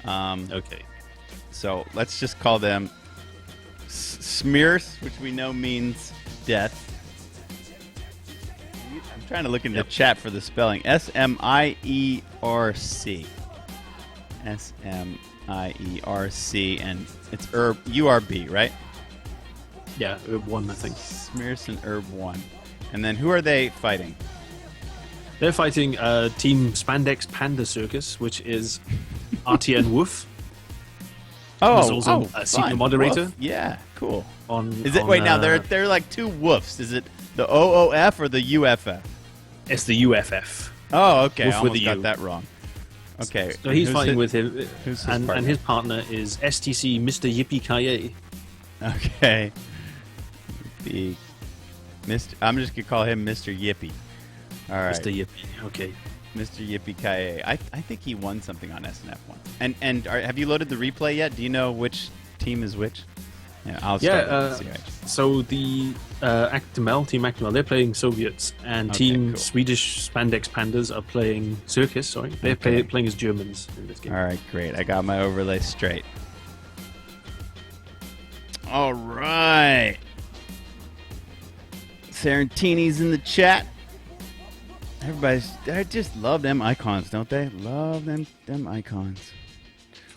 Okay. So let's just call them Smierc, which we know means death. I'm trying to look into the chat for the spelling. Smierc. Smierc, and it's Urb, right? Yeah, Urb1, I think. Smierc and Urb1. And then who are they fighting? They're fighting Team Spandex Panda Circus, which is RTN Wuff. Who's also a senior moderator. Wuff. Yeah, cool. Now they're like two woofs. Is it the OOF or the UFF? It's the UFF. Oh, okay. Wolf I with almost the got U. that wrong. Okay. So he's fighting with him, who's his and his partner is STC MrYippeeKaiYay. Okay. I'm just gonna call him Mr. Yippee. All right. Mr. Yippee. Okay. Mr. YippieKaiYay. I think he won something on SNF once. And have you loaded the replay yet? Do you know which team is which? Yeah, I'll start with the CH. So the Team Actimel, they're playing Soviets, and Team Swedish Spandex Pandas are playing Circus. Sorry, they're playing as Germans in this game. All right, great. I got my overlay straight. All right. Sarantini's in the chat. I just love them icons, don't they? Love them icons.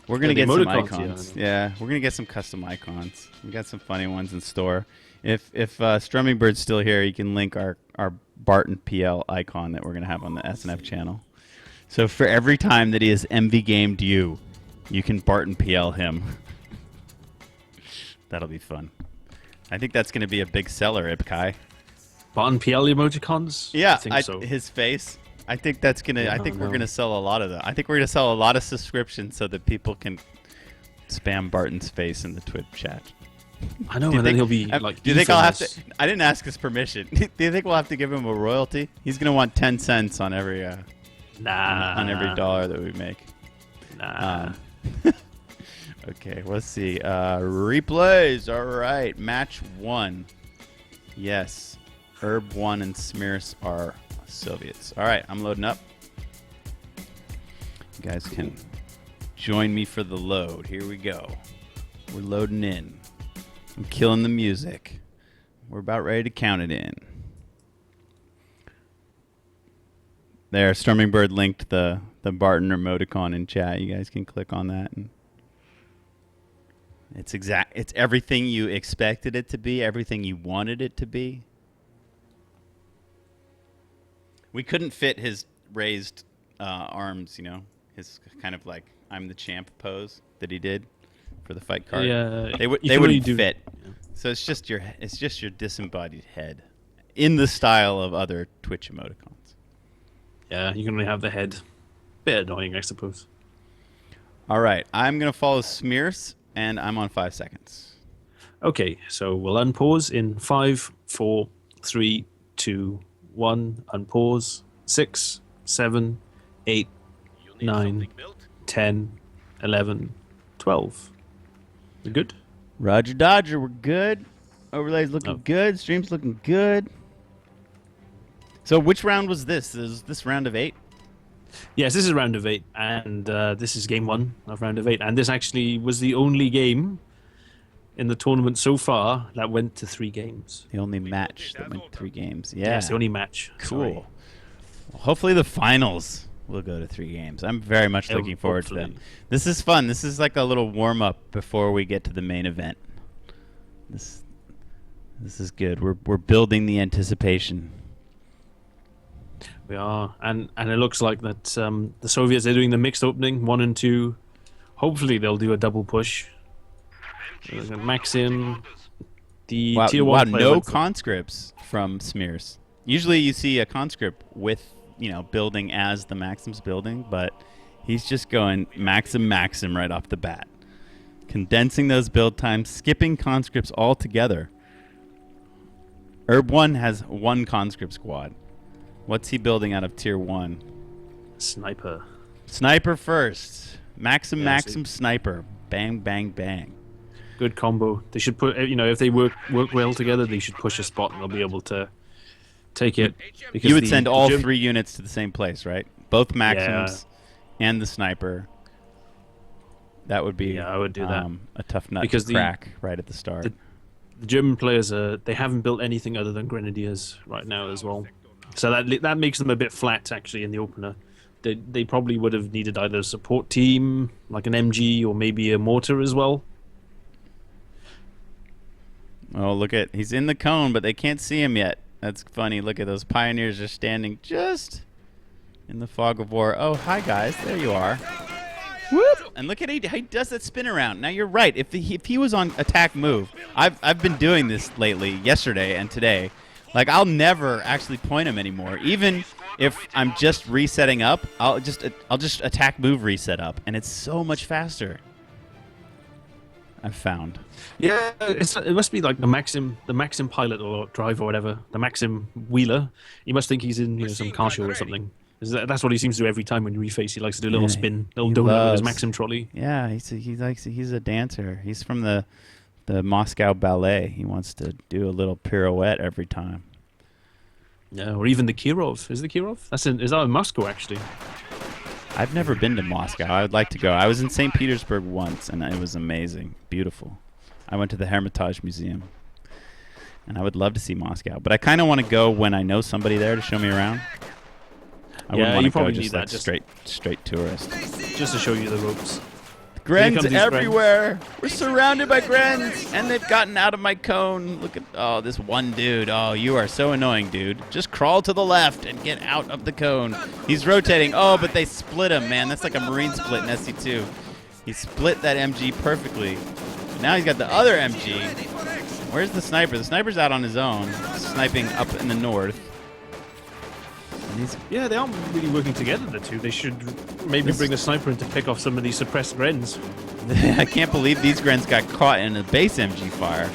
We're gonna get some icons. Yeah, we're gonna get some custom icons. We got some funny ones in store. If Strumming Bird's still here, you can link our Barton PL icon that we're gonna have on the SNF channel. So for every time that he has MV gamed you can Barton PL him. That'll be fun. I think that's gonna be a big seller, Ibkai. Barton PL emoticons? Yeah, I think so. His face. I think that's gonna. I think we're gonna sell a lot of them. I think we're gonna sell a lot of subscriptions so that people can spam Barton's face in the Twitch chat. I know, and then he'll be like. Do you think I'll have to? I didn't ask his permission. Do you think we'll have to give him a royalty? He's gonna want 10 cents on every. On every dollar that we make. Nah. Okay, let's see. Replays. All right, match 1. Yes. Urb1 and Smierc are Soviets. All right, I'm loading up. You guys can join me for the load. Here we go. We're loading in. I'm killing the music. We're about ready to count it in. There, Strumming Bird linked the Barton emoticon in chat. You guys can click on that. And it's everything you expected it to be, everything you wanted it to be. We couldn't fit his raised arms, his kind of like I'm the champ pose that he did for the fight card. Yeah, they wouldn't fit. Yeah. So it's just your disembodied head in the style of other Twitch emoticons. Yeah, you can only have the head. Bit annoying, I suppose. All right, I'm gonna follow Smierc, and I'm on 5 seconds. Okay, so we'll unpause in 5, 4, 3, 2, 1, unpause, 6, 7, 8, 9, 10, 11, 12. We're good? Roger Dodger, we're good. Overlay's looking good. Stream's looking good. So which round was this? Is this round of 8? Yes, this is round of 8, and this is game 1 of round of 8. And this actually was the only game in the tournament so far that went to 3 games. The only match that went to 3 games. Yeah. Yes, the only match. Cool. Well, hopefully the finals will go to 3 games. I'm very much looking forward to them. This is fun. This is like a little warm-up before we get to the main event. This is good. We're building the anticipation. We are, and it looks like that the Soviets are doing the mixed opening 1 and 2. Hopefully they'll do a double push. Maxim, the tier 1 player. No conscripts from Smierc. Usually you see a conscript with building as the Maxim's building, but he's just going Maxim right off the bat, condensing those build times, skipping conscripts altogether. Urb1 has 1 conscript squad. What's he building out of tier 1? Sniper. Sniper first. Maxim sniper. Bang, bang, bang. Good combo. They should put, if they work well together, they should push a spot and they'll be able to take it. Because you would send all 3 units to the same place, right? Both Maxims and the sniper. That would be I would do that. A tough nut because to crack right at the start. The German players they haven't built anything other than grenadiers right now as well, so that makes them a bit flat actually in the opener. They probably would have needed either a support team like an MG or maybe a mortar as well. Oh, look at, he's in the cone, but they can't see him yet. That's funny. Look at those pioneers are standing just in the fog of war. Oh, hi guys, there you are. Whoop! And look at how he does that spin around. Now you're right. If he was on attack move, I've been doing this lately, yesterday and today. Like I'll never actually point him anymore. Even if I'm just resetting up, I'll just attack move reset up, and it's so much faster. I've found. Yeah, it must be like the Maxim pilot or drive or whatever, the Maxim wheeler. You must think he's in some car show or something. That's what he seems to do every time when you reface. He likes to do a little spin, little donut with his Maxim trolley. Yeah, he's a dancer. He's from the Moscow Ballet. He wants to do a little pirouette every time. Yeah, or even the Kirov. Is the Kirov? Is that in Moscow actually? I've never been to Moscow. I would like to go. I was in St. Petersburg once, and it was amazing, beautiful. I went to the Hermitage Museum, and I would love to see Moscow. But I kind of want to go when I know somebody there to show me around. I wouldn't want to go just like straight tourist. Just to show you the ropes. Grens everywhere. We're surrounded by Grens, and they've gotten out of my cone. Look at this one dude. Oh, you are so annoying, dude. Just crawl to the left and get out of the cone. He's rotating. Oh, but they split him, man. That's like a Marine split in SC2. He split that MG perfectly. Now he's got the other MG. Where's the sniper? The sniper's out on his own, sniping up in the north. Yeah, they aren't really working together, the two. They should maybe bring a sniper in to pick off some of these suppressed Grens. I can't believe these Grens got caught in a base MG fire.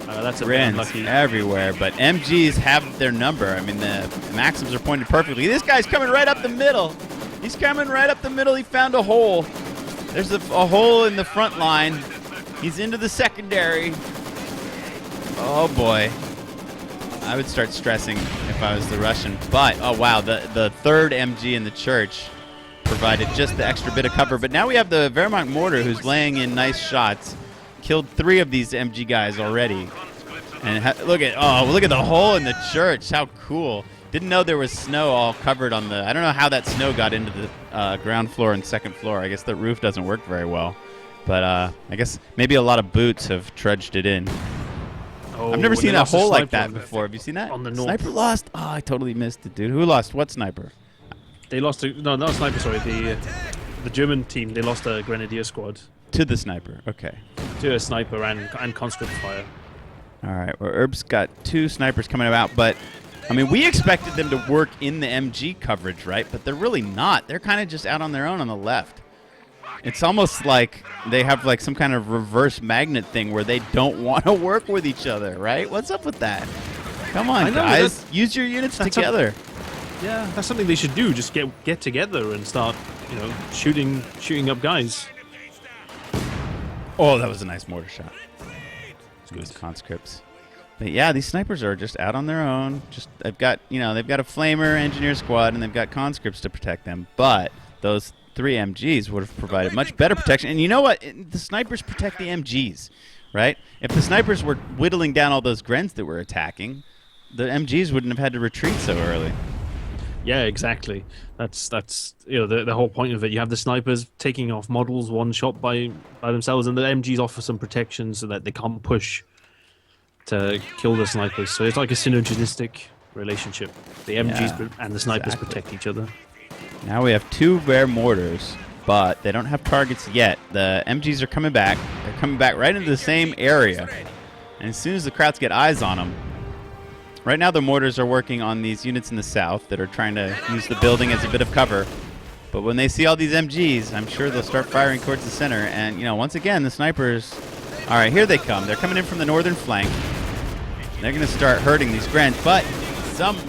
That's a Grens bit unlucky. Everywhere, but MGs have their number. I mean, the Maxims are pointed perfectly. This guy's coming right up the middle. He's coming right up the middle. He found a hole. There's a hole in the front line. He's into the secondary. Oh, boy. I would start stressing if I was the Russian. But, oh, wow, the third MG in the church provided just the extra bit of cover. But now we have the Wehrmacht mortar who's laying in nice shots. Killed 3 of these MG guys already. And look at the hole in the church. How cool. Didn't know there was snow all covered on the... I don't know how that snow got into the ground floor and second floor. I guess the roof doesn't work very well. But I guess maybe a lot of boots have trudged it in. Oh, I've never seen a hole like that before. Have you seen that? On the north. Sniper lost. Oh, I totally missed it, dude. Who lost? What sniper? They lost no, not a sniper, sorry. The German team, they lost a grenadier squad. To the sniper. Okay. To a sniper and conscript fire. All right. Well, Urb's got 2 snipers coming out, but I mean, we expected them to work in the MG coverage, right? But they're really not. They're kind of just out on their own on the left. It's almost like they have like some kind of reverse magnet thing where they don't want to work with each other, right? What's up with that? Come on, guys. Use your units together. Yeah, that's something they should do. Just get together and start, shooting up guys. Oh, that was a nice mortar shot. Those conscripts. But yeah, these snipers are just out on their own. They've got a flamer engineer squad and they've got conscripts to protect them. But those 3 MGs would have provided much better protection. And you know what? The snipers protect the MGs, right? If the snipers were whittling down all those Grens that were attacking, the MGs wouldn't have had to retreat so early. Yeah, exactly. That's the whole point of it. You have the snipers taking off models one shot by themselves, and the MGs offer some protection so that they can't push to kill the snipers. So it's like a synergistic relationship. The MGs and the snipers protect each other. Now we have 2 rare mortars, but they don't have targets yet. The MGs are coming back. They're coming back right into the same area. And as soon as the Krauts get eyes on them, right now the mortars are working on these units in the south that are trying to use the building as a bit of cover. But when they see all these MGs, I'm sure they'll start firing towards the center. And, once again, the snipers... All right, here they come. They're coming in from the northern flank. They're going to start hurting these Grens, but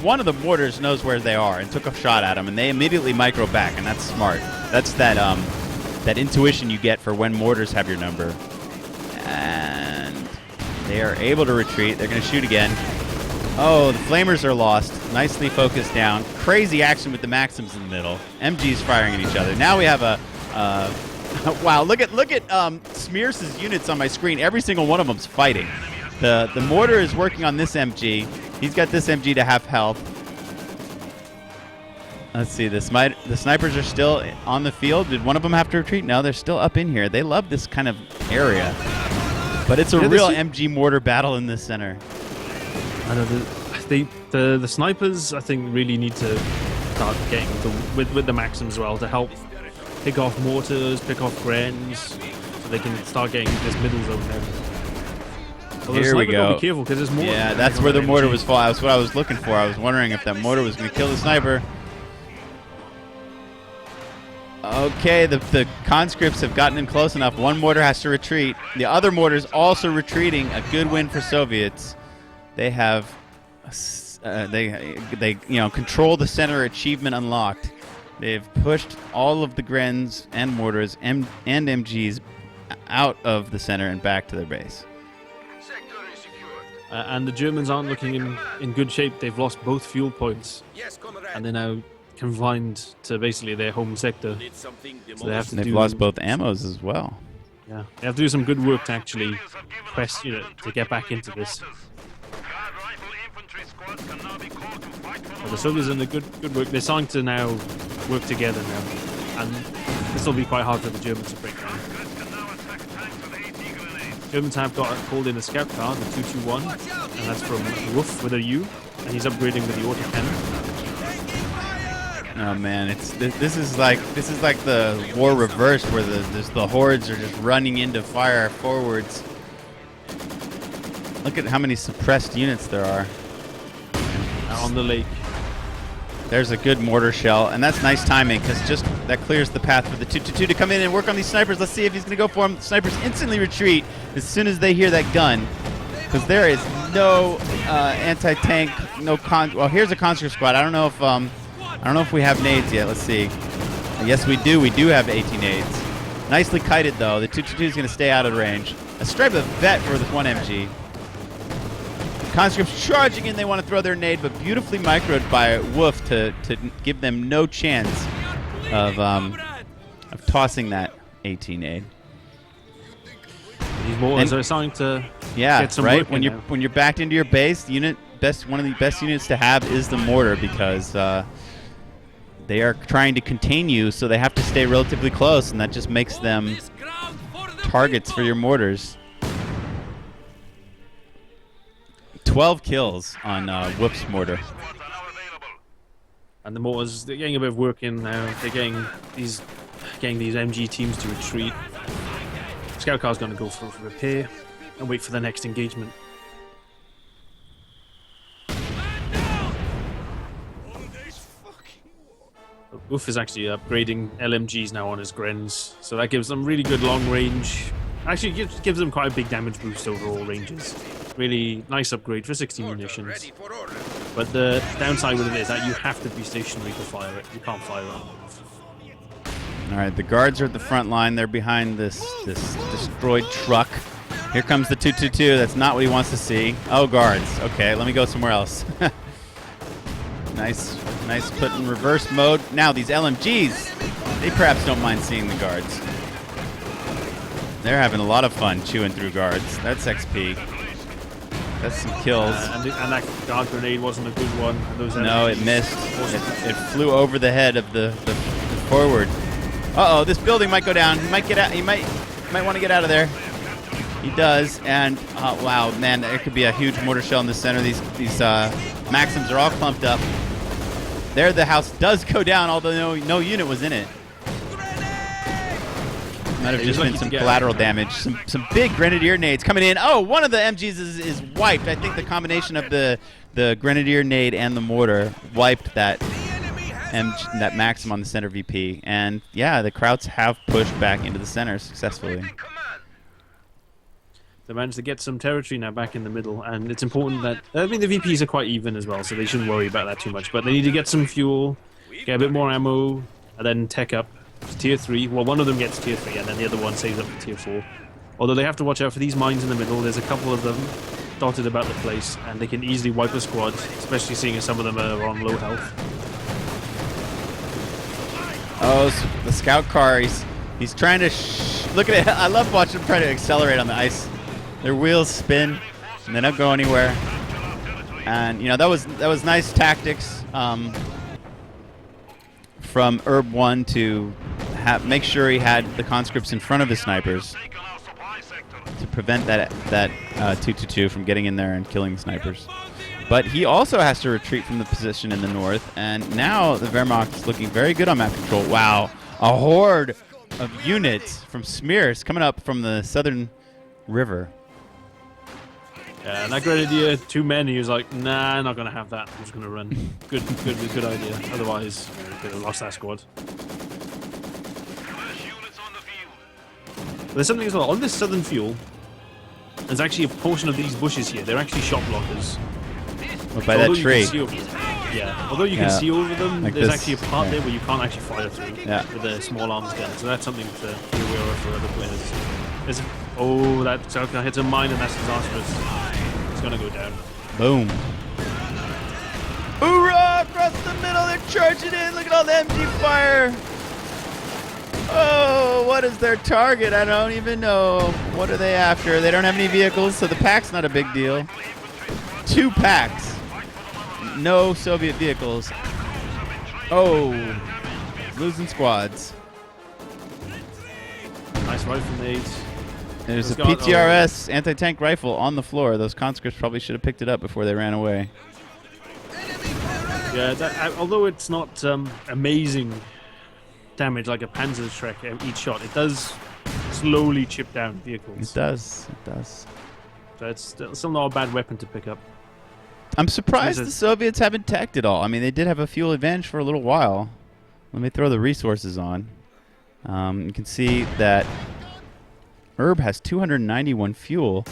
one of the mortars knows where they are and took a shot at them, and they immediately micro back, and that's smart. That's that intuition you get for when mortars have your number. And they are able to retreat. They're going to shoot again. Oh, the flamers are lost. Nicely focused down. Crazy action with the Maxims in the middle. MGs firing at each other. Now we have a Wow, look at Smierc's units on my screen. Every single one of them's fighting. The mortar is working on this MG. He's got this MG to half health. Let's see. The snipers are still on the field. Did one of them have to retreat? No, they're still up in here. They love this kind of area. But it's a real MG mortar battle in the center. I know the snipers, I think, really need to start getting with the Maxims as well to help pick off mortars, pick off Grens, so they can start getting this middle zone there. Although Here we go. Be careful because there's more. Yeah, that's where the mortar was falling. That's what I was looking for. I was wondering if that mortar was going to kill the sniper. Okay, the conscripts have gotten in close enough. One mortar has to retreat. The other mortar's also retreating. A good win for Soviets. They have, they control the center. Achievement unlocked. They've pushed all of the Grens and mortars and MGs out of the center and back to their base. And the Germans aren't looking in good shape. They've lost both fuel points, and they're now confined to basically their home sector. So they've lost both ammos as well. Yeah, they have to do some good work to actually quest, to get back into this. But the Soviets are in the good work. They're starting to now work together now, and this will be quite hard for the Germans to break down. Germans have got called in a scout car, the 221, and that's from Wuff with a U, and he's upgrading with the autocannon. Oh man, this is like the war reversed, where the hordes are just running into fire forwards. Look at how many suppressed units there are on the lake. There's a good mortar shell, and that's nice timing because that clears the path for the 222 to come in and work on these snipers. Let's see if he's going to go for them. The snipers instantly retreat as soon as they hear that gun, because there is no anti-tank, well, here's a conscript squad. I don't know if we have nades yet. Let's see. Yes, we do. We do have 18 nades. Nicely kited though. The 222 is going to stay out of range. A stripe of vet for this one MG. Conscripts charging in. They want to throw their nade, but beautifully microed by Wuff to give them no chance of tossing that 18 nade. These mortars are starting to get some right. work When you're backed into your base, one of the best units to have is the mortar, because they are trying to contain you, so they have to stay relatively close, and that just makes them targets for your mortars. 12 kills on Wuff's mortar. And the mortars, they're getting a bit of work in now. They're getting these MG teams to retreat. Scout car's going to go for repair and wait for the next engagement. Wuff is actually upgrading LMGs now on his Grens, so that gives them really good long range. Actually, gives them quite a big damage boost over all ranges. Really nice upgrade for 60 munitions. But the downside with it is that you have to be stationary to fire it. You can't fire it on. All right, the guards are at the front line. They're behind this destroyed truck. Here comes the 222. That's not what he wants to see. Oh, guards. Okay, let me go somewhere else. Nice put in reverse mode. Now these LMGs, they perhaps don't mind seeing the guards. They're having a lot of fun chewing through guards. That's XP. That's some kills. And that guard grenade wasn't a good one. No, it missed. It flew over the head of the forward. Uh-oh, this building might go down. He might get out. He might want to get out of there. He does. And wow, man, there could be a huge mortar shell in the center. These Maxims are all clumped up. There, the house does go down, although no unit was in it. Might have just been some collateral damage. Some big grenadier nades coming in. Oh, one of the MGs is wiped. I think the combination of the grenadier nade and the mortar wiped that Maxim on the center VP. And yeah, the Krauts have pushed back into the center successfully. They managed to get some territory now back in the middle, and it's important that the VPs are quite even as well, so they shouldn't worry about that too much. But they need to get some fuel, get a bit more ammo, and then tech up to tier 3. Well, one of them gets tier 3, and then the other one saves up to tier 4. Although they have to watch out for these mines in the middle. There's a couple of them dotted about the place, and they can easily wipe a squad, especially seeing as some of them are on low health. Oh, the scout car, He's trying to look at it. I love watching them try to accelerate on the ice. Their wheels spin, and they don't go anywhere. And you know that was nice tactics from Urb1 to make sure he had the conscripts in front of his snipers to prevent that 2-2-2 from getting in there and killing the snipers. But he also has to retreat from the position in the north, and now the Wehrmacht is looking very good on map control. Wow, a horde of units from Smierc coming up from the southern river. Yeah, that great idea. 2 men. He was like, "Nah, I'm not gonna have that. I'm just gonna run." Good idea. Otherwise, we could have lost that squad. There's something as well on this southern fuel. There's actually a portion of these bushes here. They're actually shot blockers. Well, by that tree. Although you can see over them, like there's this, actually a part there where you can't actually fire through with a small arms gun. So that's something to be aware of for other players. That Selka hits a mine and that's disastrous. It's gonna go down. Boom. Hoorah! Across the middle, they're charging in. Look at all the MG fire. Oh, what is their target? I don't even know. What are they after? They don't have any vehicles, so the pack's not a big deal. 2 packs. No Soviet vehicles. Oh, losing squads. Nice rifle nades. There's a PTRS anti-tank rifle on the floor. Those conscripts probably should have picked it up before they ran away. Yeah, although it's not amazing damage like a Panzerschreck each shot, it does slowly chip down vehicles. It does. It does. So it's still not a bad weapon to pick up. I'm surprised the Soviets haven't teched it all. I mean, they did have a fuel advantage for a little while. Let me throw the resources on. You can see that Urb has 291 fuel.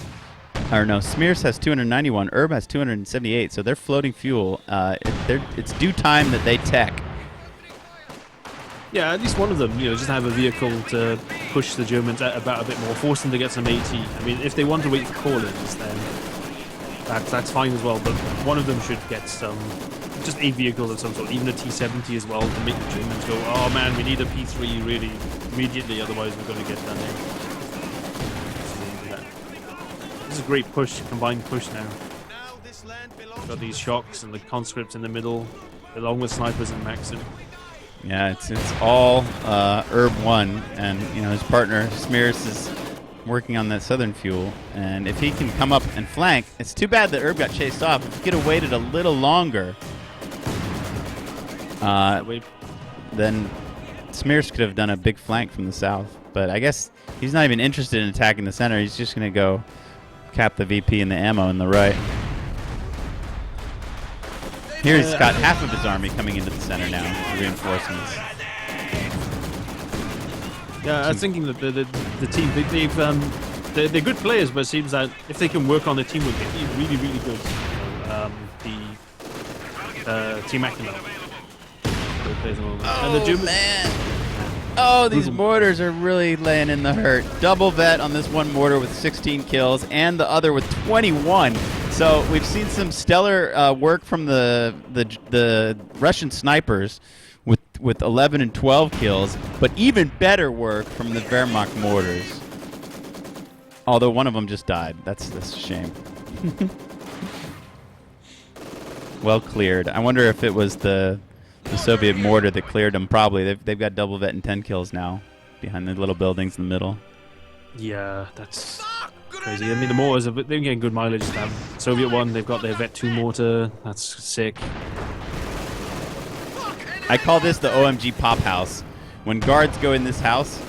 Or no, Smierc has 291. Urb has 278. So they're floating fuel. It's due time that they tech. Yeah, at least one of them, just have a vehicle to push the Germans about a bit more, force them to get some AT. I mean, if they want to wait for call-ins, then that's fine as well. But one of them should get just a vehicle of some sort, even a T-70 as well, to make the Germans go, oh man, we need a P3 really immediately, otherwise we're going to get done in. This is a great push, combined push now. Got these shocks and the conscripts in the middle, along with snipers and Maxim. Yeah, it's all Urb1, and his partner Smierc is working on that southern fuel. And if he can come up and flank, it's too bad that Urb got chased off. If he could have waited a little longer, then Smierc could have done a big flank from the south. But I guess he's not even interested in attacking the center. He's just going to go cap the VP and the ammo in the right. Here he's got half of his army coming into the center now for reinforcements. Yeah, I was thinking that the team, they're good players, but it seems that if they can work on the teamwork, they'd be really, really good. The Team Acumen. Oh, man. Oh, these mortars are really laying in the hurt. Double vet on this one mortar with 16 kills and the other with 21. So we've seen some stellar work from the Russian snipers with 11 and 12 kills, but even better work from the Wehrmacht mortars. Although one of them just died. That's a shame. Well cleared. I wonder if it was the Soviet mortar that cleared them. Probably. They've got double vet and 10 kills now behind the little buildings in the middle. Yeah, that's crazy. I mean, the mortars, they're getting good mileage. Soviet one, they've got their Vet 2 mortar. That's sick. I call this the OMG pop house. When guards go in this house,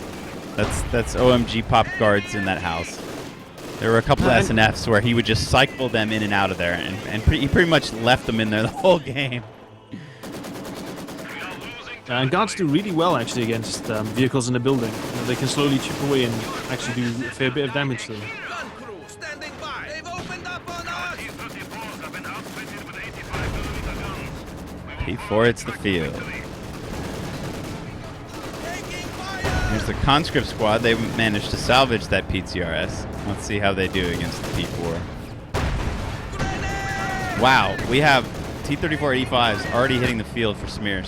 that's OMG pop guards in that house. There were a couple of SNFs where he would just cycle them in and out of there, and he pretty much left them in there the whole game. And guards do really well actually against vehicles in a building. They can slowly chip away and actually do a fair bit of damage to them. P4, it's the field. Here's the conscript squad. They managed to salvage that PTRS. Let's see how they do against the P4. Wow, we have T-34-85s already hitting the field for Smierc.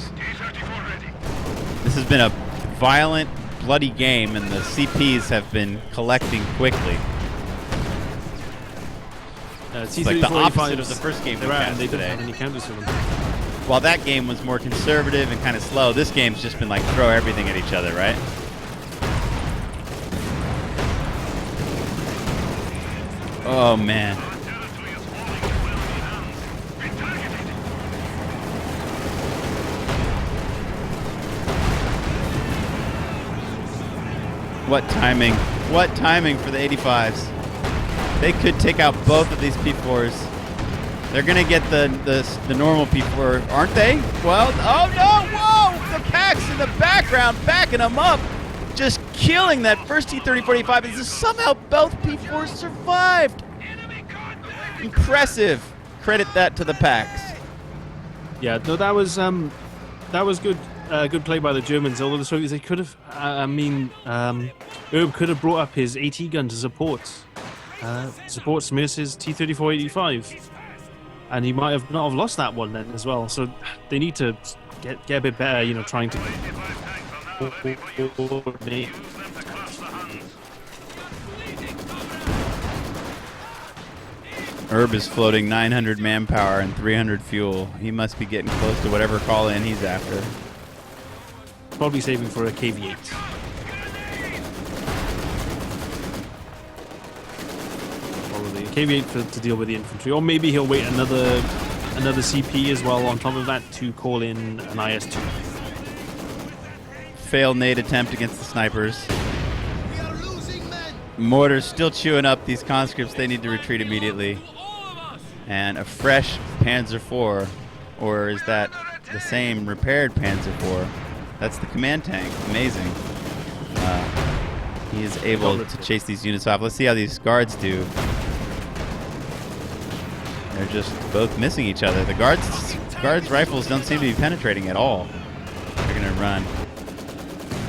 This has been a violent, bloody game, and the CPs have been collecting quickly. It's like the opposite of the first game we had they today. didn't have any counters for them. While that game was more conservative and kind of slow, this game's just been like throw everything at each other, right? Oh, man. What timing. What timing for the 85s. They could take out both of these P4s. They're going to get the normal P4, aren't they? Well, oh no, whoa! The packs in the background backing them up. Just killing that first T-30-45. And somehow both P4s survived. Impressive. Credit that to the packs. Yeah, no, that was good. Good play by the Germans. Although the Soviets, they could have. Urb could have brought up his AT gun to support Smierc's T-34-85, and he might have not have lost that one then as well. So they need to get a bit better, you know, trying to coordinate. Urb is floating 900 manpower and 300 fuel. He must be getting close to whatever call-in he's after. Probably saving for a KV-8. Probably a KV-8 to deal with the infantry, or maybe he'll wait another CP as well on top of that to call in an IS-2. Failed nade attempt against the snipers. Mortar's still chewing up these conscripts. They need to retreat immediately. And a fresh Panzer IV, or is that the same repaired Panzer IV? That's the command tank. Amazing. He is able to chase these units off. Let's see how these guards do. They're just both missing each other. The guards' rifles don't seem to be penetrating at all. They're gonna run.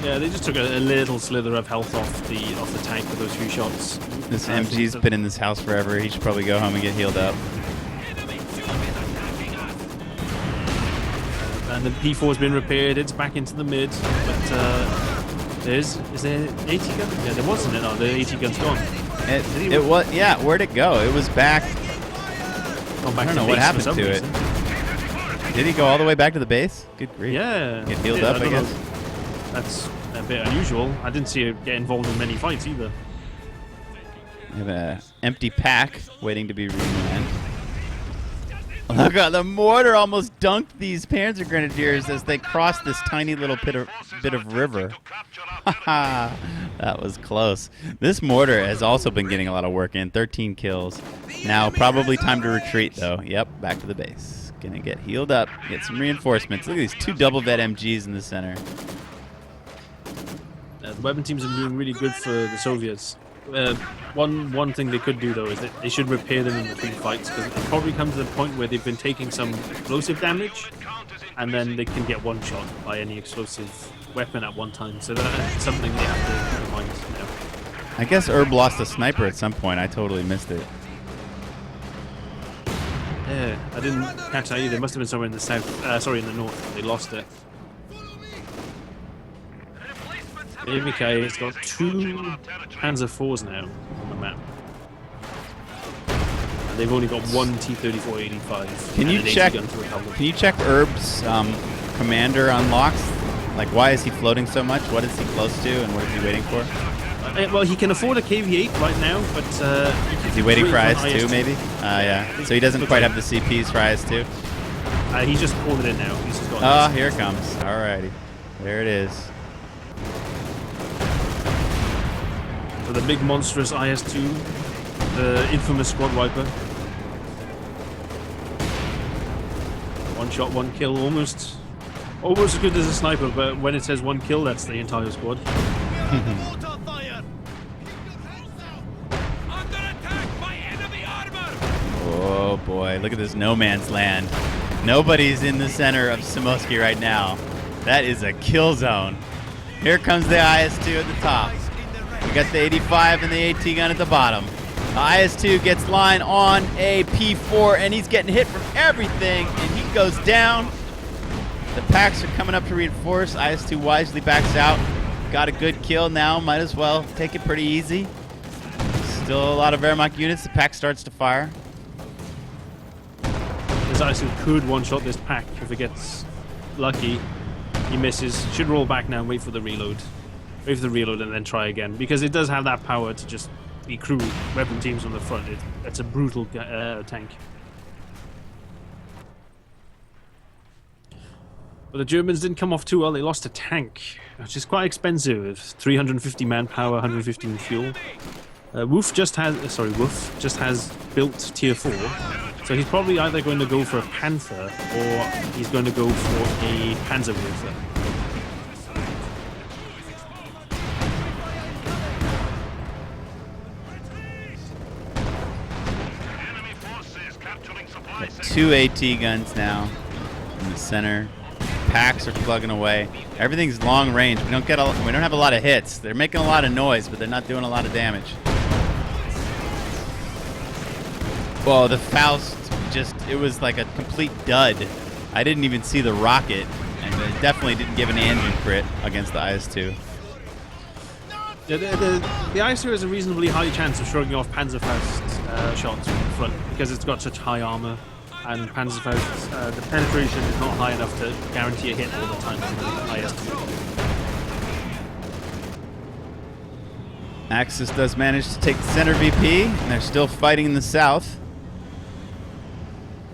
Yeah, they just took a little slither of health off the tank with those few shots. This MG's been in this house forever. He should probably go home and get healed up. And the P4's been repaired. It's back into the mid, but is there an AT gun? Yeah, there wasn't it. No, the AT gun's gone. It was, yeah. Where'd it go? It was back. I don't know what happened to it. Did he go all the way back to the base? Good grief. Yeah. Get healed up, I guess. That's a bit unusual. I didn't see it get involved in many fights either. We have an empty pack waiting to be remanned. Look, the mortar almost dunked these Panzer Grenadiers as they crossed this tiny little bit of river. That was close. This mortar has also been getting a lot of work in. 13 kills. Now probably time to retreat, though. Yep, back to the base. Gonna get healed up, get some reinforcements. Look at these two double vet MGs in the center. The weapon teams are doing really good for the Soviets. One thing they could do though is that they should repair them in between fights, because it probably comes to the point where they've been taking some explosive damage, and then they can get one shot by any explosive weapon at one time. So that's something they have to keep in mind now. I guess Urb lost a sniper at some point. I totally missed it. Yeah, I didn't catch that either. It must have been somewhere in the south. Sorry, in the north. They lost it. MrYippeeKaiYay has got 2 Panzer IVs now on the map. And they've only got 1 T-34-85. Can you check Urb's commander unlocks? Like, why is he floating so much? What is he close to, and what is he waiting for? Well, he can afford a KV-8 right now, but is he waiting for IS-2 maybe? Yeah. So he doesn't quite have the CPs for IS-2. He just pulled it in now. He's just got here it comes. Alrighty, there it is. So the big monstrous IS-2, the infamous squad wiper. One shot, one kill, almost as good as a sniper, but when it says 1 kill, that's the entire squad. Oh boy, look at this no man's land. Nobody's in the center of Smierc right now. That is a kill zone. Here comes the IS-2 at the top. We got the 85 and the AT gun at the bottom. The IS-2 gets line on a P4, and he's getting hit from everything, and he goes down. The packs are coming up to reinforce. IS-2 wisely backs out. got a good kill now. Might as well take it pretty easy. Still a lot of Wehrmacht units. The pack starts to fire. This ISU could one-shot this pack if it gets lucky. He misses. Should roll back now and wait for the reload. Wait for the reload and then try again. Because it does have that power to just recruit weapon teams on the front. It's a brutal tank. But the Germans didn't come off too well. They lost a tank, which is quite expensive. 350 manpower, 115 fuel. Wuff just has built tier 4. So he's probably either going to go for a Panther or he's going to go for a Panzerwerfer. Got 2 AT guns now in the center. Packs are plugging away. Everything's long range. We don't have a lot of hits. They're making a lot of noise, but they're not doing a lot of damage. Well, the Faust it was like a complete dud. I didn't even see the rocket, and it definitely didn't give an engine crit against the IS-2. The IS-2 has a reasonably high chance of shrugging off Panzerfaust shots from the front because it's got such high armor, and Panzerfaust, the penetration is not high enough to guarantee a hit all the time from the IS-2. Axis does manage to take the center VP, and they're still fighting in the south.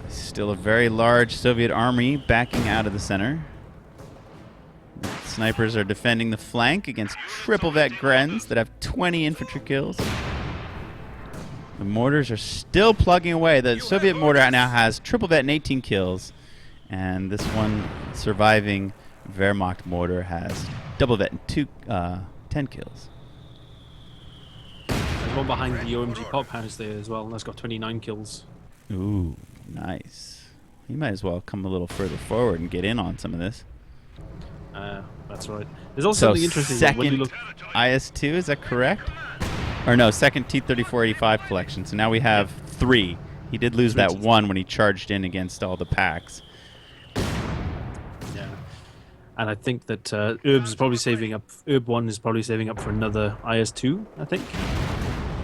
Still a very large Soviet army backing out of the center. The snipers are defending the flank against triple vet Grens that have 20 infantry kills. The mortars are still plugging away. The Soviet mortar now has triple vet and 18 kills. And this one surviving Wehrmacht mortar has double vet and 10 kills. There's one behind the OMG pop house there as well, and that's got 29 kills. Ooh. Nice. You might as well come a little further forward and get in on some of this. That's right. There's also something interesting. Second when you look IS-2, is that correct? Or no, second T-3485 collection. So now we have 3. He did lose that one when he charged in against all the packs. Yeah. And I think that Urb1 is probably saving up for another IS-2, I think.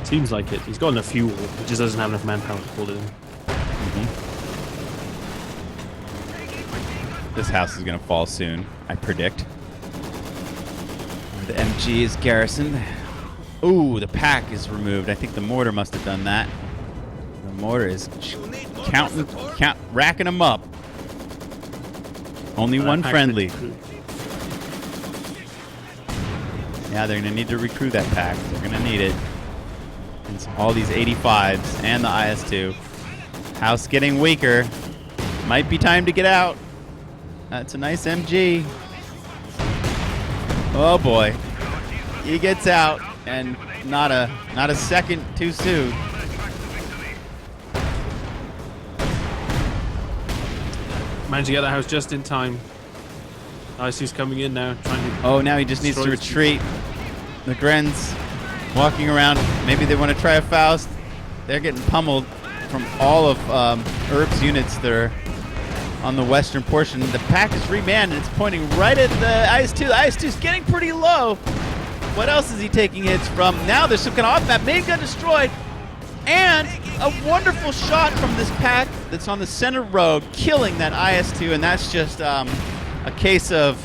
Seems like it. He's got enough fuel, he just doesn't have enough manpower to pull it in. This house is going to fall soon, I predict. The MG is garrisoned. Ooh, the pack is removed. I think the mortar must have done that. The mortar is racking them up. Only one friendly. Yeah, they're going to need to recruit that pack. They're going to need it. And all these 85s and the IS-2. House getting weaker. Might be time to get out. That's a nice MG. Oh boy. He gets out, and not a second too soon. Managed to get the house just in time. ISU's coming in now, trying to. Oh, now he just needs to retreat. The Grens walking around. Maybe they want to try a Faust. They're getting pummeled from all of Urb's units that are on the western portion. The pack is remanned, and it's pointing right at the IS-2. The IS-2's getting pretty low. What else is he taking hits from? Now there's some kind of off-map. Main gun destroyed. And a wonderful shot from this pack that's on the center road, killing that IS-2, and that's just a case of,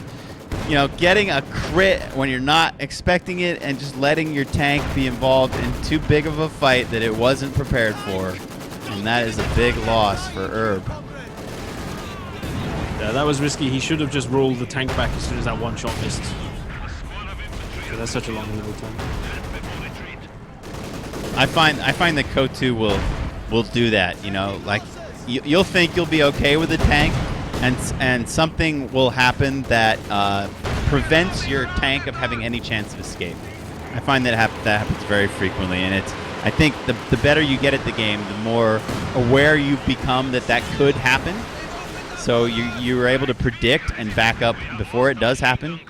you know, getting a crit when you're not expecting it and just letting your tank be involved in too big of a fight that it wasn't prepared for. And that is a big loss for Urb. Yeah, that was risky. He should have just rolled the tank back as soon as that one shot missed. So that's such a long reload time. I find that KO2 will do that. You know, like you'll think you'll be okay with the tank, and something will happen that prevents your tank of having any chance of escape. I find that happens very frequently, and I think the better you get at the game, the more aware you've become that could happen. So you're able to predict and back up before it does happen.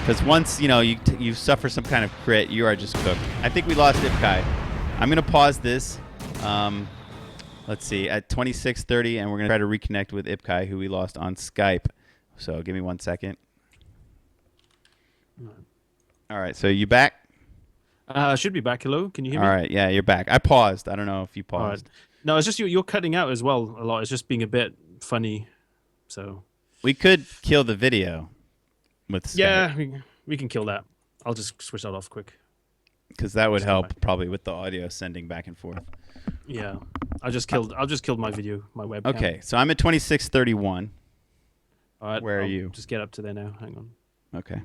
Because once you suffer some kind of crit, you are just cooked. I think we lost YippeeKai. I'm gonna pause this. Let's see, at 26:30, and we're gonna try to reconnect with YippeeKai, who we lost on Skype. So give me 1 second. All right, so you back? I should be back. Hello, can you hear me? All right, yeah, you're back. I paused. I don't know if you paused. All right. No, it's just you're cutting out as well a lot. It's just being a bit funny. So we could kill the video with Skype. Yeah, we can kill that. I'll just switch that off quick. Because that would help probably with the audio sending back and forth. Yeah, I'll just kill my video, my webcam. Okay, so I'm at 2631. All right, where are you? Just get up to there now. Hang on. Okay.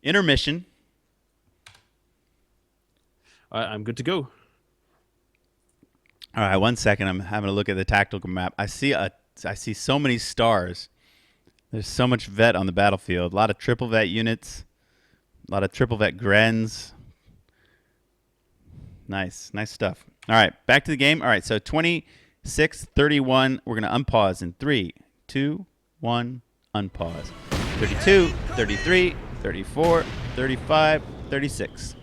Intermission. All right, I'm good to go. All right, 1 second. I'm having a look at the tactical map. I see so many stars. There's so much vet on the battlefield. A lot of triple vet units. A lot of triple vet Grens. Nice stuff. All right, back to the game. All right, so 26-31. We're going to unpause in 3, 2, 1, unpause. 32, 33, 34, 35, 36.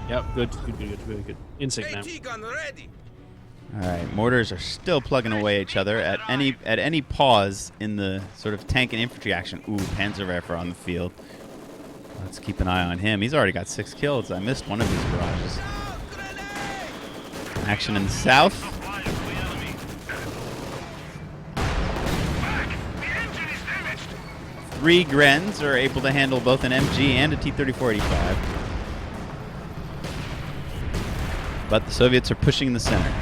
Yep, good, very good. In sync now. All right, mortars are still plugging away at each other at any pause in the sort of tank and infantry action. Ooh, Panzerwerfer on the field. Let's keep an eye on him. He's already got 6 kills. I missed one of his barrages. Action in the south. Three Grens are able to handle both an MG and a T-34-85. But the Soviets are pushing the center.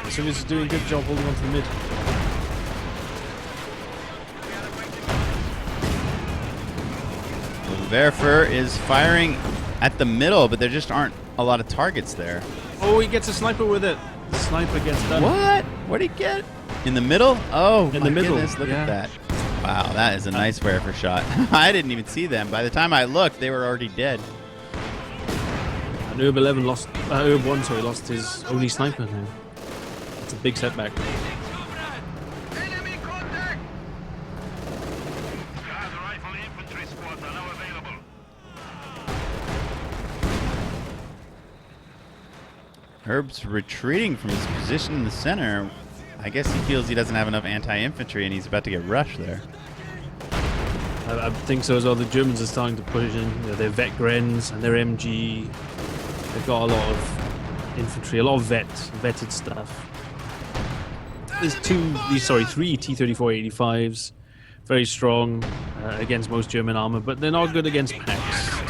The Soviets are doing a good job holding on to the mid. Werfer is firing at the middle, but there just aren't a lot of targets there. Oh, he gets a sniper with it. The sniper gets done. What? What did he get? In the middle? Oh, in the middle. Goodness, look at that. Wow, that is a nice Werfer shot. I didn't even see them. By the time I looked, they were already dead. And Urb1 lost his only sniper now. It's a big setback. Herb's retreating from his position in the center. I guess he feels he doesn't have enough anti-infantry and he's about to get rushed there. I think so as well. The Germans are starting to push in their vet Grens and their MG. They've got a lot of infantry, a lot of vetted stuff. There's three T-34-85s, very strong against most German armor, but they're not good against packs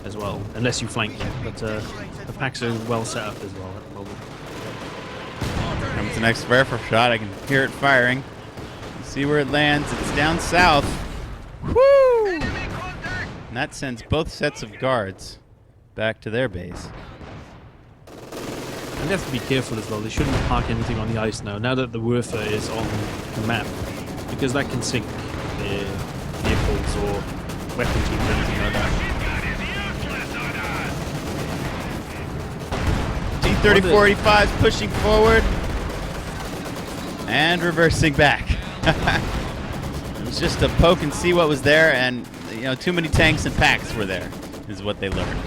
as well, unless you flank them. But the packs are well set up as well at the moment. Comes the next Werfer shot. I can hear it firing. See where it lands. It's down south. Woo! And that sends both sets of guards back to their base. And they have to be careful as well. They shouldn't park anything on the ice now that the Werfer is on the map, because that can sink their vehicles or weaponry or anything like that. T-34-85 is pushing forward and reversing back. It was just to poke and see what was there, and too many tanks and packs were there, is what they learned.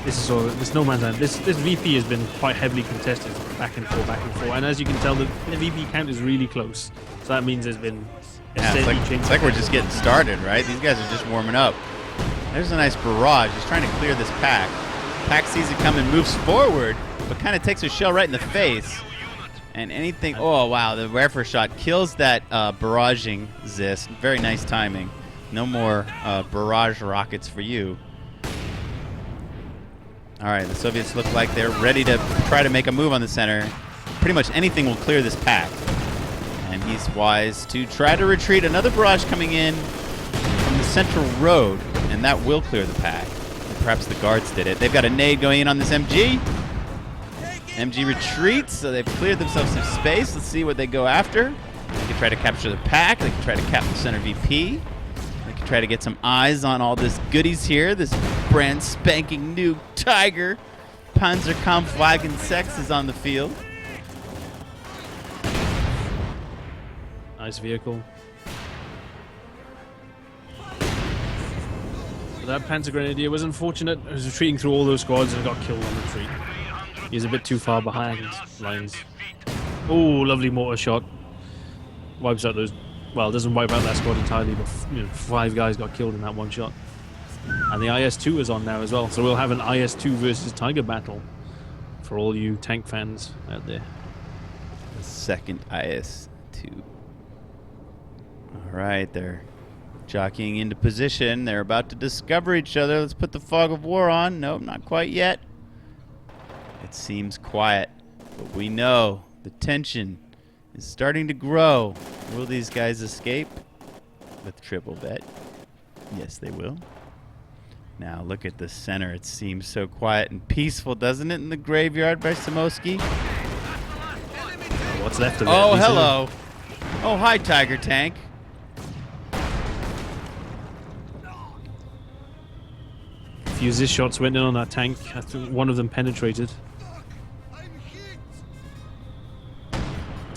This no man's land. This VP has been quite heavily contested, back and forth, and as you can tell, the VP count is really close. So that means there's been a steady change. It's like we're just getting started, right? These guys are just warming up. There's a nice barrage. He's trying to clear this pack. Pack sees it coming, moves forward, but kind of takes a shell right in the face. And anything... Oh, wow. The Werfer shot kills that barraging Zis. Very nice timing. No more barrage rockets for you. All right, the Soviets look like they're ready to try to make a move on the center. Pretty much anything will clear this pack. And he's wise to try to retreat. Another barrage coming in from the central road, and that will clear the pack. Perhaps the guards did it. They've got a nade going in on this MG. MG retreats, so they've cleared themselves some space. Let's see what they go after. They can try to capture the pack. They can try to cap the center VP. They can try to get some eyes on all this goodies here. This brand spanking new Tiger Panzerkampfwagen 6 is on the field. Nice vehicle. That Panzer Grenadier was unfortunate. He was retreating through all those squads and got killed on retreat. He's a bit too far behind lines. Oh, lovely mortar shot. Wipes out those. Well, doesn't wipe out that squad entirely, but 5 guys got killed in that one shot. And the IS-2 is on now as well, so we'll have an IS-2 versus Tiger battle for all you tank fans out there. The second IS-2. All right, they're jockeying into position. They're about to discover each other. Let's put the fog of war on. Nope, not quite yet. It seems quiet, but we know the tension is starting to grow. Will these guys escape? With triple bet. Yes, they will. Now look at the center. It seems so quiet and peaceful, doesn't it, in the graveyard by Smierc? What's left of it? Oh, hello. Oh, hi, Tiger Tank. Fuse his shots went in on that tank. I think one of them penetrated.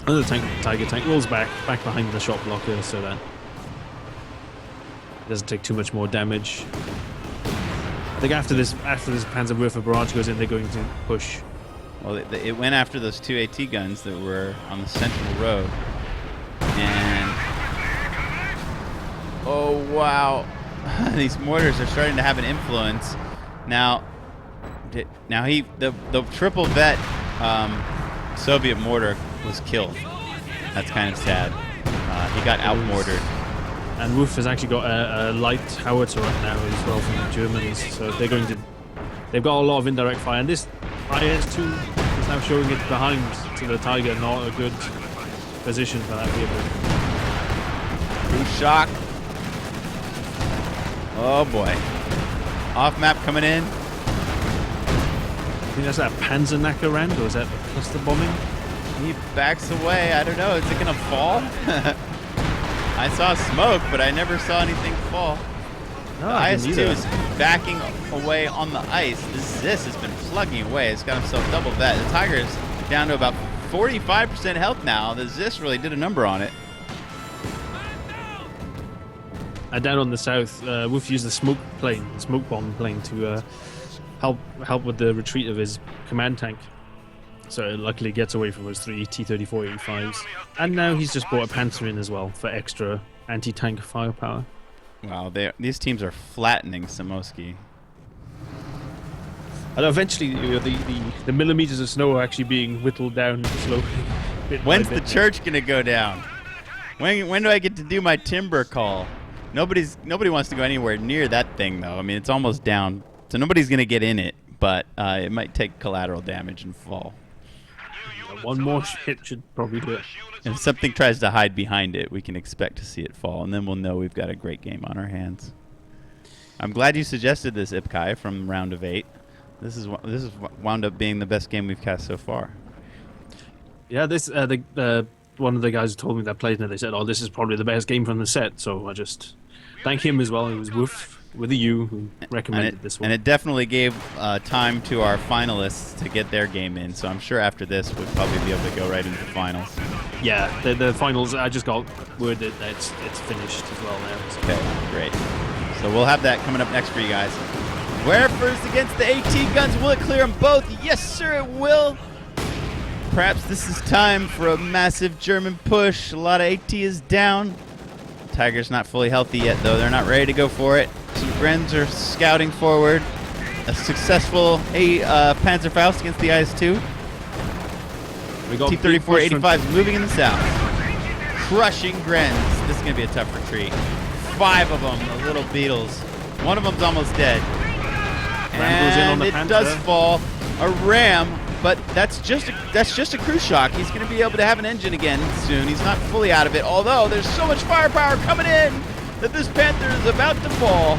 Another Tiger tank rolls back behind the shot blocker so that it doesn't take too much more damage. I think after this Panzerwerfer barrage goes in, they're going to push. Well, it went after those 2 AT guns that were on the central road. And oh wow, these mortars are starting to have an influence. Now the triple vet Soviet mortar was killed. That's kind of sad. He got out-mortared. And Wuff has actually got a light howitzer right now as well from the Germans, so they've got a lot of indirect fire. And this IS-2 is now showing it behind to the Tiger, not a good position for that vehicle. Blue shock. Oh boy. Off map coming in. I think that's that Panzernacker round, or is that the cluster bombing? He backs away. I don't know. Is it going to fall? I saw smoke, but I never saw anything fall. No, the IS-2 is backing away on the ice. This has been plugging away. It's got himself double vet. The Tiger is down to about 45% health now. The Zis really did a number on it. Down on the south, Wuff used the smoke bomb plane to help with the retreat of his command tank. So it luckily gets away from those 3 T-34 85s. And now he's just brought a Panther in as well for extra anti-tank firepower. Wow, these teams are flattening Smierc. And eventually, the millimeters of snow are actually being whittled down slowly. When's the church gonna go down? When do I get to do my timber call? Nobody wants to go anywhere near that thing, though. I mean, it's almost down, so nobody's gonna get in it. But it might take collateral damage and fall. One more hit should probably do it. If something tries to hide behind it, we can expect to see it fall, and then we'll know we've got a great game on our hands. I'm glad you suggested this, Ipkai, from round of 8. This is wound up being the best game we've cast so far. Yeah, this one of the guys who told me that played it, they said, "Oh, this is probably the best game from the set." So I just thank him as well. It was Wuff with a U who recommended this one. And it definitely gave time to our finalists to get their game in. So I'm sure after this we'll probably be able to go right into the finals. Yeah, the finals. I just got word that it's finished as well now. So. Okay, great. So we'll have that coming up next for you guys. Werfers against the AT guns. Will it clear them both? Yes, sir, it will. Perhaps this is time for a massive German push. A lot of AT is down. Tiger's not fully healthy yet, though. They're not ready to go for it. Some Grens are scouting forward. A successful Panzerfaust against the IS-2. T-34-85 is moving in the south. Crushing Grens. This is going to be a tough retreat. 5 of them, the little beetles. One of them's almost dead. And it does fall. A ram, but that's just a crew shock. He's going to be able to have an engine again soon. He's not fully out of it, although there's so much firepower coming in that this Panther is about to fall.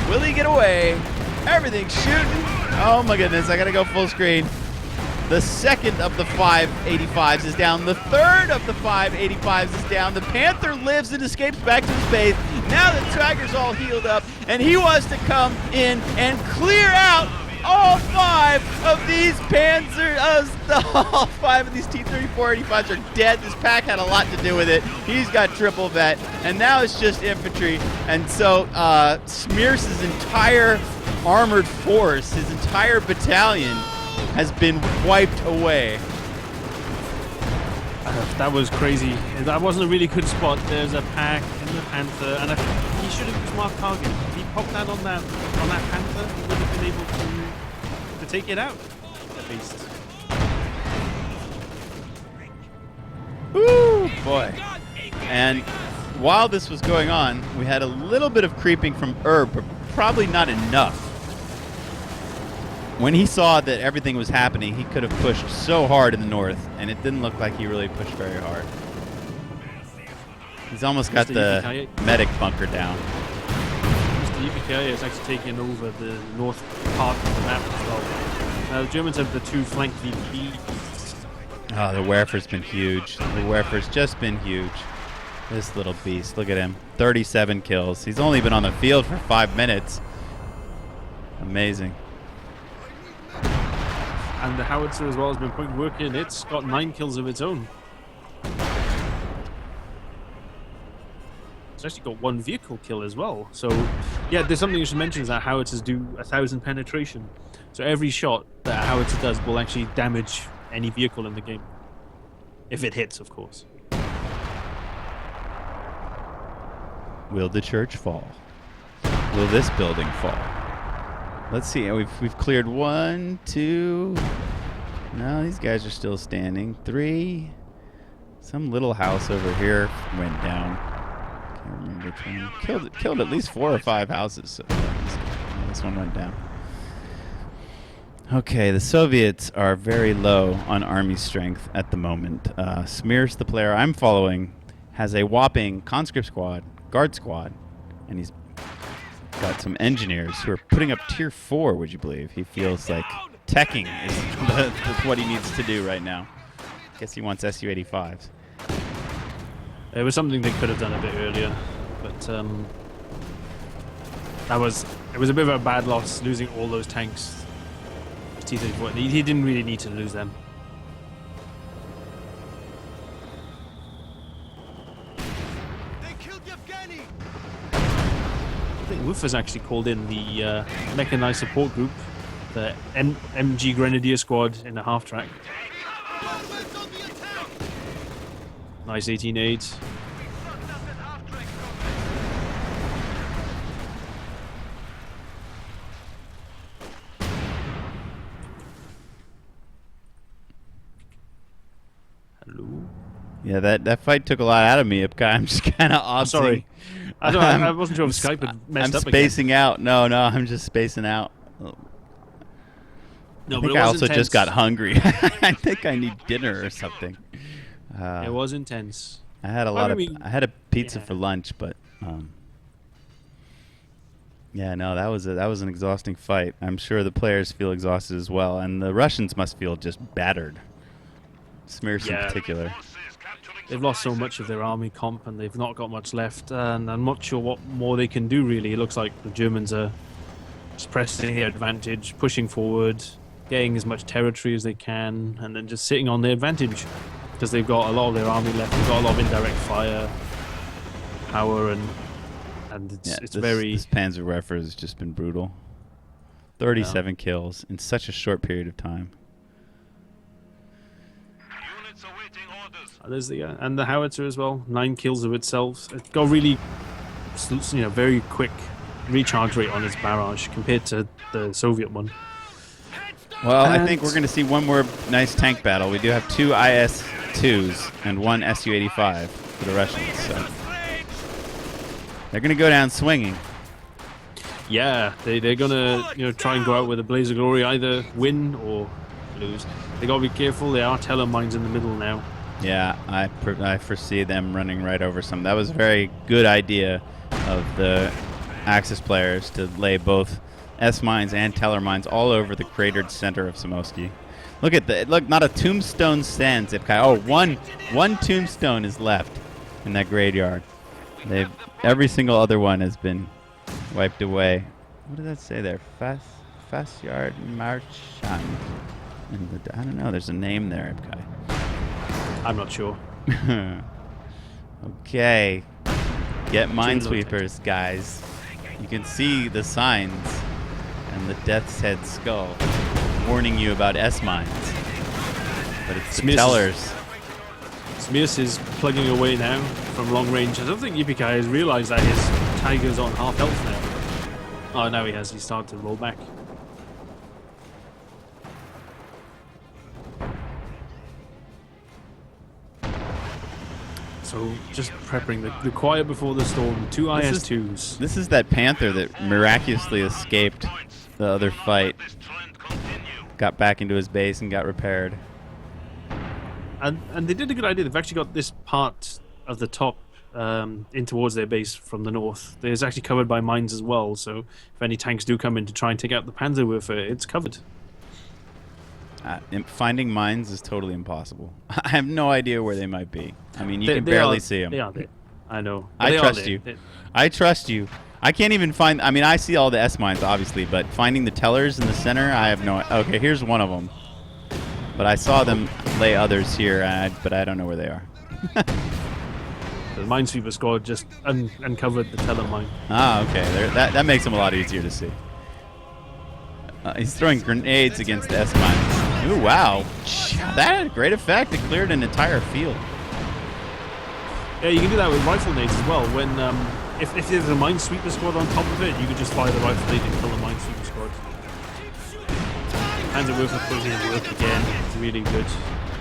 Will he get away? Everything's shooting. Oh my goodness, I got to go full screen. The second of the 585s is down. The third of the 585s is down. The Panther lives and escapes back to his base. Now the Tiger's all healed up, and he wants to come in and clear out all 5 of these all 5 of these T-34-85s are dead. This pack had a lot to do with it. He's got triple vet, and now it's just infantry. And so Smierc's entire armored force, his entire battalion, has been wiped away. That was crazy. That wasn't a really good spot. There's a pack in the Panther, and he should have used Mark Target. If he popped that on that Panther, he would have been able to take it out, at least. Woo, boy. And while this was going on, we had a little bit of creeping from Urb, but probably not enough. When he saw that everything was happening, he could have pushed so hard in the north, and it didn't look like he really pushed very hard. He's almost got the medic bunker down. MrYippeeKaiYay is actually taking over the north part of the map as well. The Germans have the 2 flank VPs. Oh, the Werfer's been huge. The Werfer's just been huge. This little beast, look at him. 37 kills. He's only been on the field for 5 minutes. Amazing. And the howitzer as well has been putting work in. It's got 9 kills of its own. It's actually got 1 vehicle kill as well. So, yeah, there's something you should mention is that howitzers do 1,000 penetration. So every shot that a howitzer does will actually damage any vehicle in the game. If it hits, of course. Will the church fall? Will this building fall? Let's see. We've cleared 1, 2. No, these guys are still standing. 3. Some little house over here went down. Can't remember which one. Killed at least 4 or 5 houses. So this one went down. Okay, the Soviets are very low on army strength at the moment. Smierc, the player I'm following, has a whopping conscript squad, guard squad, and he's got some engineers who are putting up tier 4, would you believe? He feels like teching is what he needs to do right now. Guess he wants Su-85s. It was something they could have done a bit earlier, but it was a bit of a bad loss, losing all those tanks. T-34. He didn't really need to lose them. They killed Yevgeny. I think Wuff has actually called in the mechanized support group, the MG Grenadier Squad in the half track. Nice 18-8. Hello. Yeah, that fight took a lot out of me, Ipkai. I'm just kind of off. Sorry. I wasn't sure if Skype had messed up again. I'm spacing out. No, I'm just spacing out. No, I think I also just got hungry. I think I need dinner or something. It was intense. I had I had a pizza for lunch, but yeah, no, that was an exhausting fight. I'm sure the players feel exhausted as well, and the Russians must feel just battered. Smierc in particular. They've lost so much of their army comp, and they've not got much left, and I'm not sure what more they can do, really. It looks like the Germans are just pressing their advantage, pushing forward, getting as much territory as they can, and then just sitting on their advantage, because they've got a lot of their army left. They've got a lot of indirect fire, power, and it's very... This Panzerwerfer has just been brutal. 37 kills in such a short period of time. There's the and the howitzer as well. 9 kills of itself. It's got really, very quick recharge rate on its barrage compared to the Soviet one. Well, I think we're going to see one more nice tank battle. We do have 2 IS-2s and 1 Su-85 for the Russians. So they're going to go down swinging. Yeah, they're going to try and go out with a blaze of glory, either win or lose. They got to be careful. There are teller mines in the middle now. Yeah, I foresee them running right over some. That was a very good idea of the Axis players to lay both S-mines and teller mines all over the cratered center of Samosky. Look, not a tombstone stands, Ipkai. Oh, one tombstone is left in that graveyard. Every single other one has been wiped away. What did that say there? Fasyard Marchand. I don't know. There's a name there, Ipkai. I'm not sure. Okay. Get minesweepers, guys. You can see the signs and the death's head skull. warning you about S-mines. But it's the Smierc tellers. Smierc is plugging away now from long range. I don't think YippeeKaiYay has realised that his Tiger's on half health now. Oh, now he has. He's started to roll back. So just prepping the quiet before the storm. Two IS-2s. This is that Panther that miraculously escaped the other fight. Got back into his base and got repaired. And they did a good idea. They've actually got this part of the top in towards their base from the north. It's actually covered by mines as well, so if any tanks do come in to try and take out the Panzerwerfer, it's covered. Finding mines is totally impossible. I have no idea where they might be. I mean, you can barely see them. They are there. I know. I trust you. I trust you. I can't even find... I mean, I see all the S-mines, obviously, but finding the tellers in the center, I have no... Okay, here's one of them. But I saw them lay others here, but I don't know where they are. The Minesweeper squad just uncovered the teller mine. Ah, okay. That makes them a lot easier to see. He's throwing grenades against the S-mines. Ooh, wow. That had a great effect. It cleared an entire field. Yeah, you can do that with rifle nades as well. When if there's a Minesweeper squad on top of it, you can just fire the rifle nade and kill the Minesweeper squad. Panzerwerfer putting in work again. It's really good.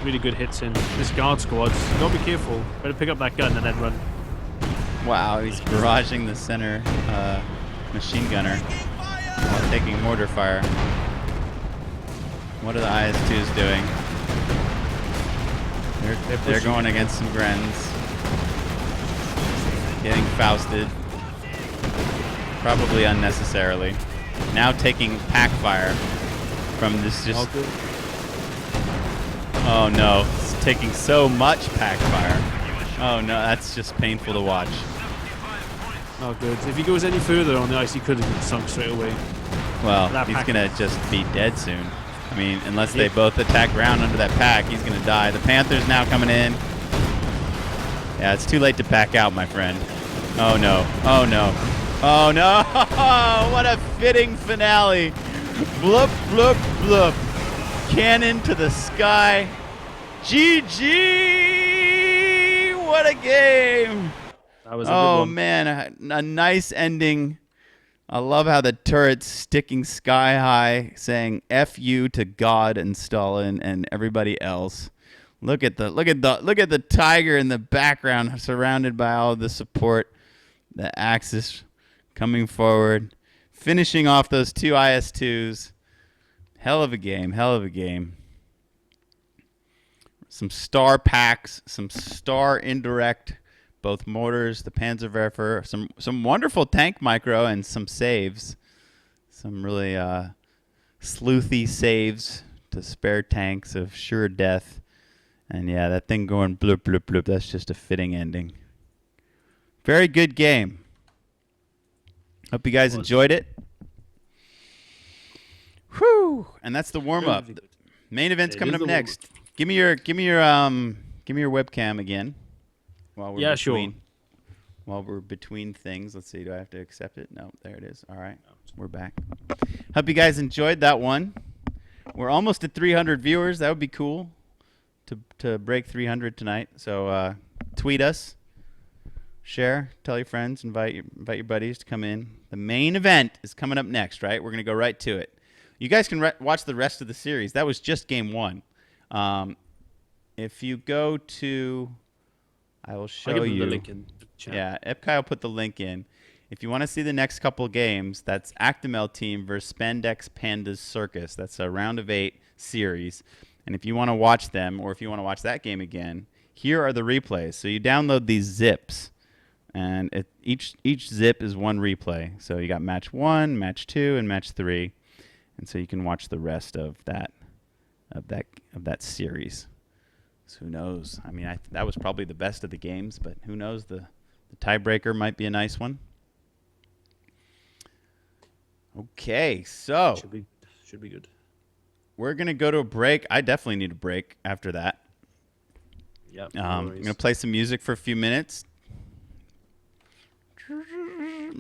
Really good hits in. This guard squad, you gotta be careful. Better pick up that gun and then run. Wow, he's barraging the center machine gunner while taking mortar fire. What are the IS-2s doing? They're going against some Grens. Getting Fausted. Probably unnecessarily. Now taking pack fire from this just... Oh no, it's taking so much pack fire. Oh no, that's just painful to watch. Oh good. If he goes any further on the ice, he could have been sunk straight away. Well, he's going to just be dead soon. I mean, unless they both attack ground under that pack, he's going to die. The Panther's now coming in. Yeah, it's too late to back out, my friend. Oh no, oh no, oh no! What a fitting finale! Bloop, bloop, bloop. Cannon to the sky. GG! What a game! That was a good one. Man, a nice ending. I love how the turret's sticking sky high, saying "F you" to God and Stalin and everybody else. Look at the tiger in the background, surrounded by all the support. The Axis coming forward, finishing off those two IS-2s. Hell of a game, hell of a game. Some star packs, some star indirect, both mortars, the Panzerwerfer, some wonderful tank micro, and some saves. Some really sleuthy saves to spare tanks of sure death. And yeah, that thing going bloop, bloop, bloop, that's just a fitting ending. Very good game. Hope you guys enjoyed it. Whew! And that's the warm up. Main event's coming up next. Give me your webcam again. While we're While we're between things, let's see. Do I have to accept it? No, there it is. All right, we're back. Hope you guys enjoyed that one. We're almost at 300 viewers. That would be cool to break 300 tonight. So tweet us, share, tell your friends, invite your buddies to come in. The main event is coming up next, right? We're gonna go right to it. You guys can watch the rest of the series. That was just game one. If you go to, I will show you. The link in the chat. Yeah, EPKAI will put the link in. If you want to see the next couple games, that's Actimel Team versus Spandex Pandas Circus. That's a round of 8 series. And if you want to watch them, or if you want to watch that game again, here are the replays. So you download these zips, and each zip is one replay. So you got match 1, match 2, and match 3, and so you can watch the rest of that series. So who knows? I mean, that was probably the best of the games, but who knows? The tiebreaker might be a nice one. Okay, so should be good. We're gonna go to a break. I definitely need a break after that. Yeah. I'm gonna play some music for a few minutes.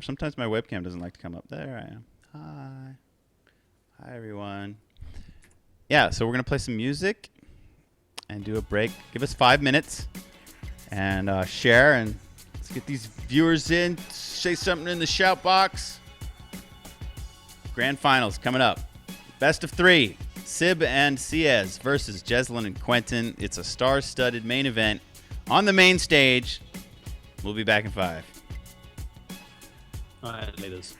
Sometimes my webcam doesn't like to come up. There I am. Hi everyone. yeah, so we're going to play some music and do a break. Give us 5 minutes and share, and let's get these viewers in. Say something in the shout box. Grand finals coming up. Best of 3. Sib and Ciez versus Jeslyn and Quentin. It's a star-studded main event on the main stage. We'll be back in 5. All right, laters.